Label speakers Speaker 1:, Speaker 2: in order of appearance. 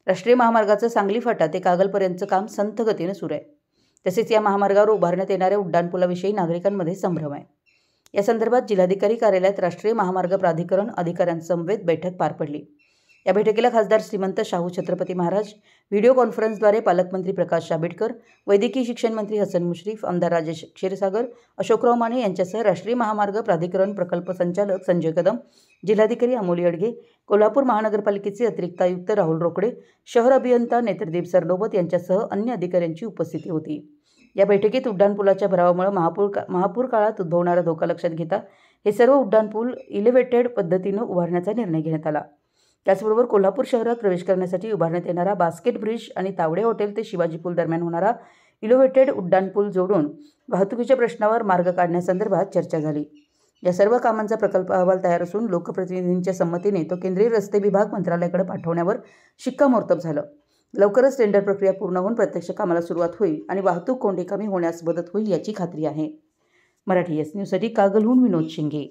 Speaker 1: राष्ट्रीय महामार्गाचं सांगली फाटा ते कागलपर्यंतचं काम संथ गतीने सुरू आहे। तसेच या महामार्गावर उभारण्यात येणाऱ्या उड्डाणपुलाविषयी नागरिकांमध्ये संभ्रम आहे। या संदर्भात जिल्हाधिकारी कार्यालयात राष्ट्रीय महामार्ग प्राधिकरण अधिकाऱ्यांसमवेत बैठक पार पडली। या बैठकीला खासदार श्रीमंत शाहू छत्रपती महाराज, व्हिडिओ कॉन्फरन्सद्वारे पालकमंत्री प्रकाश आंबेडकर, वैद्यकीय शिक्षण मंत्री हसन मुश्रीफ, आमदार राजेश क्षीरसागर, अशोकराव माने यांच्यासह राष्ट्रीय महामार्ग प्राधिकरण प्रकल्प संचालक संजय कदम, जिल्हाधिकारी अमोली अडगे, कोल्हापूर महानगरपालिकेचे अतिरिक्त आयुक्त राहुल रोकडे, शहर अभियंता नेत्रदीप सरनोबत यांच्यासह अन्य अधिकाऱ्यांची उपस्थिती होती। या बैठकीत उड्डाणपुलाच्या भरावामुळे महापूर काळात उद्भवणारा धोका लक्षात घेता हे सर्व उड्डाणपूल इलेव्हेटेड पद्धतीने उभारण्याचा निर्णय घेण्यात आला। त्याचबरोबर कोल्हापूर शहरात प्रवेश करण्यासाठी उभारण्यात येणारा बास्केट ब्रिज आणि तावडे हॉटेल ते शिवाजी पूल दरम्यान होणारा इलेव्हेटेड उड्डाणपूल जोडून वाहतुकीच्या प्रश्नावर मार्ग काढण्यासंदर्भात चर्चा झाली। या सर्व कामांचा प्रकल्प अहवाल तयार असून लोकप्रतिनिधींच्या संमतीने तो केंद्रीय रस्ते विभाग मंत्रालयाकडे पाठवण्यावर शिक्कामोर्तब झालं। लवकरच टेंडर प्रक्रिया पूर्ण होऊन प्रत्यक्ष कामाला सुरुवात होईल आणि वाहतूक कोंडी कमी होण्यास मदत होईल याची खात्री आहे। मराठी एस न्यूजसाठी कागलहून विनोद शिंगे।